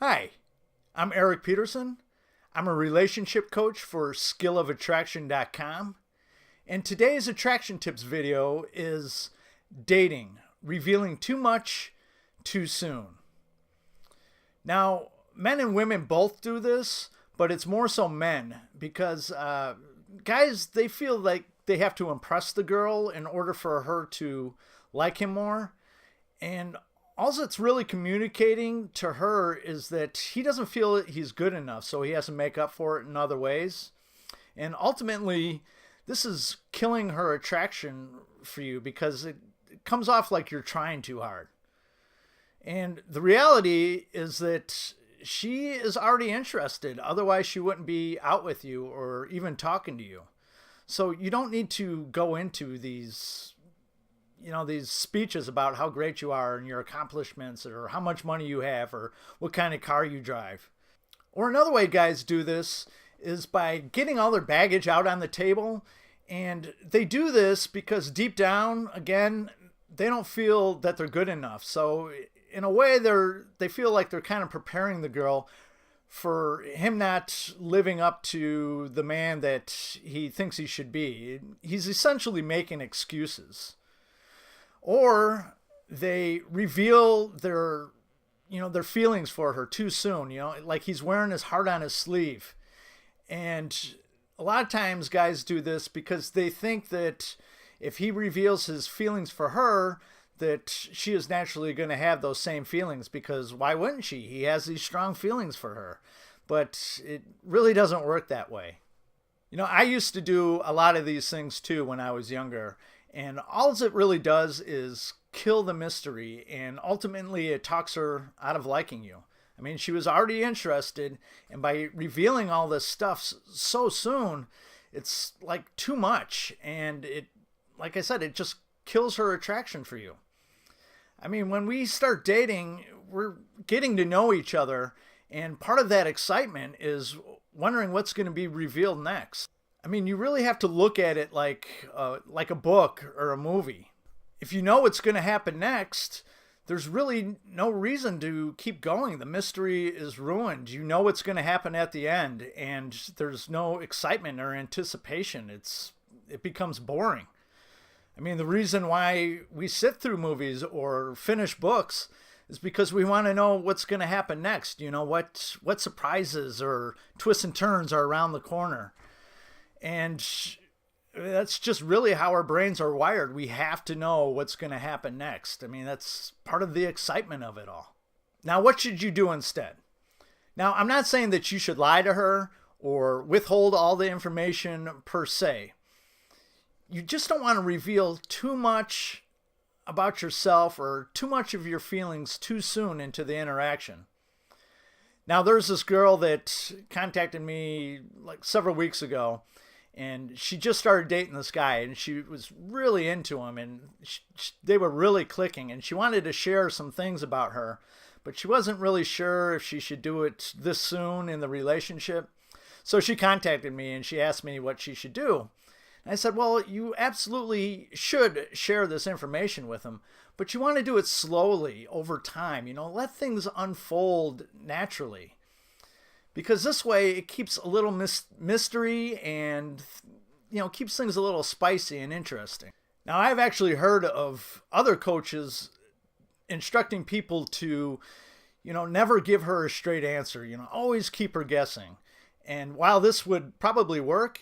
Hi, I'm Erik Peterson. I'm a relationship coach for skillofattraction.com. And today's attraction tips video is dating, revealing too much too soon. Now, men and women both do this, but it's more so men because guys, they feel like they have to impress the girl in order for her to like him more. And all it's really communicating to her is that he doesn't feel that he's good enough, so he has to make up for it in other ways. And ultimately, this is killing her attraction for you because it comes off like you're trying too hard. And the reality is that she is already interested. Otherwise, she wouldn't be out with you or even talking to you. So you don't need to go into these speeches about how great you are and your accomplishments or how much money you have or what kind of car you drive. Or another way guys do this is by getting all their baggage out on the table. And they do this because deep down, again, they don't feel that they're good enough. So in a way, they feel like they're kind of preparing the girl for him not living up to the man that he thinks he should be. He's essentially making excuses. Or they reveal their feelings for her too soon, like he's wearing his heart on his sleeve. And a lot of times guys do this because they think that if he reveals his feelings for her, that she is naturally going to have those same feelings, because why wouldn't she? He has these strong feelings for her. But it really doesn't work that way. I used to do a lot of these things too when I was younger. And all it really does is kill the mystery, and ultimately it talks her out of liking you. I mean, she was already interested, and by revealing all this stuff so soon, it's like too much. And it, like I said, it just kills her attraction for you. I mean, when we start dating, we're getting to know each other, and part of that excitement is wondering what's going to be revealed next. I mean, you really have to look at it like a book or a movie. If you know what's going to happen next, there's really no reason to keep going. The mystery is ruined. You know what's going to happen at the end, and there's no excitement or anticipation. It becomes boring. I mean, the reason why we sit through movies or finish books is because we want to know what's going to happen next. What surprises or twists and turns are around the corner. And that's just really how our brains are wired. We have to know what's going to happen next. I mean, that's part of the excitement of it all. Now, what should you do instead? Now, I'm not saying that you should lie to her or withhold all the information per se. You just don't want to reveal too much about yourself or too much of your feelings too soon into the interaction. Now, there's this girl that contacted me like several weeks ago. And she just started dating this guy, and she was really into him, and they were really clicking, and she wanted to share some things about her, but she wasn't really sure if she should do it this soon in the relationship. So she contacted me, and she asked me what she should do. And I said, well, you absolutely should share this information with him, but you want to do it slowly over time. Let things unfold naturally. Because this way it keeps a little mystery and, keeps things a little spicy and interesting. Now, I've actually heard of other coaches instructing people to, never give her a straight answer, always keep her guessing. And while this would probably work,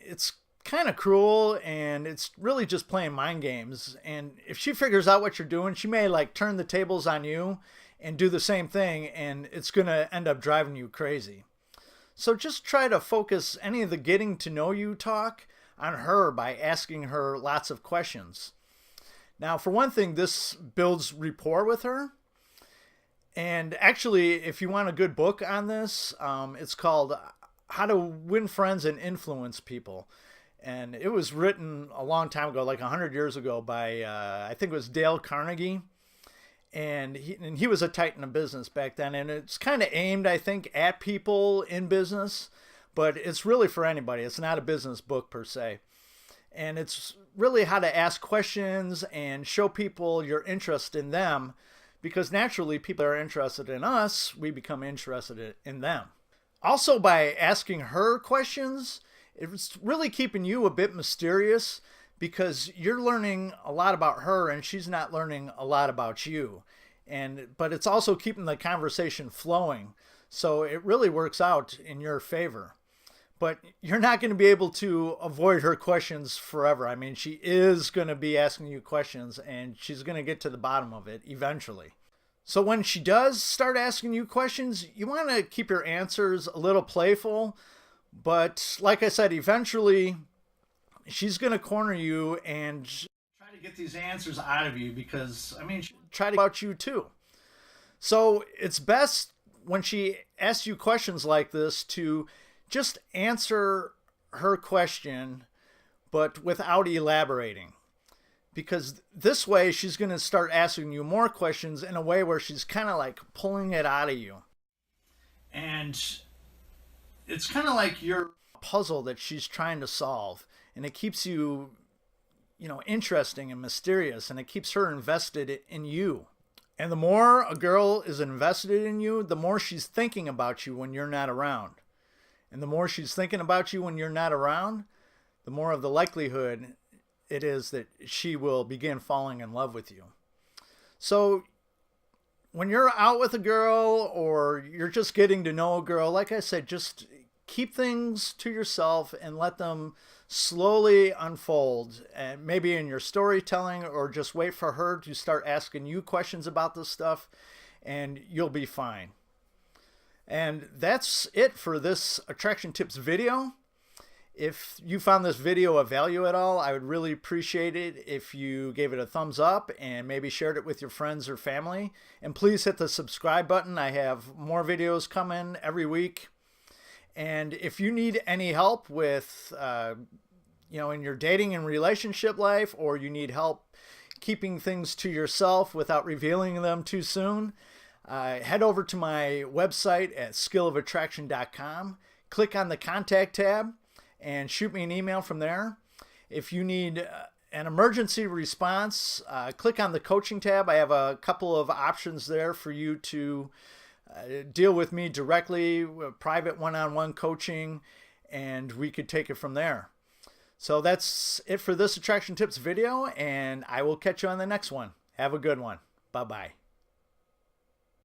it's kind of cruel, and it's really just playing mind games. And if she figures out what you're doing, she may turn the tables on you and do the same thing, and it's going to end up driving you crazy. So just try to focus any of the getting to know you talk on her by asking her lots of questions. Now, for one thing, this builds rapport with her. And actually, if you want a good book on this, it's called How to Win Friends and Influence People. And it was written a long time ago, like 100 years ago, by, I think it was Dale Carnegie. And he was a titan of business back then. And it's kind of aimed, I think, at people in business. But it's really for anybody. It's not a business book per se. And it's really how to ask questions and show people your interest in them because naturally people are interested in us, we become interested in them. Also, by asking her questions, it's really keeping you a bit mysterious because you're learning a lot about her and she's not learning a lot about you. But it's also keeping the conversation flowing. So it really works out in your favor. But you're not going to be able to avoid her questions forever. I mean, she is going to be asking you questions and she's going to get to the bottom of it eventually. So when she does start asking you questions, you want to keep your answers a little playful. But like I said, eventually she's going to corner you and try to get these answers out of you because, I mean, she try to about you too. So it's best when she asks you questions like this to just answer her question, but without elaborating. Because this way she's going to start asking you more questions in a way where she's kind of like pulling it out of you. And it's kind of like your puzzle that she's trying to solve. And it keeps you, interesting and mysterious. And it keeps her invested in you. And the more a girl is invested in you, the more she's thinking about you when you're not around. And the more she's thinking about you when you're not around, the more of the likelihood it is that she will begin falling in love with you. So when you're out with a girl or you're just getting to know a girl, like I said, just keep things to yourself and let them slowly unfold. And maybe in your storytelling, or just wait for her to start asking you questions about this stuff and you'll be fine. And that's it for this attraction tips video. If you found this video of value at all, I would really appreciate it if you gave it a thumbs up and maybe shared it with your friends or family. And please hit the subscribe button. I have more videos coming every week. And if you need any help with, in your dating and relationship life, or you need help keeping things to yourself without revealing them too soon, head over to my website at skillofattraction.com. Click on the contact tab and shoot me an email from there. If you need an emergency response, click on the coaching tab. I have a couple of options there for you to deal with me directly, private one-on-one coaching, and we could take it from there. So that's it for this attraction tips video, and I will catch you on the next one. Have a good one. Bye-bye.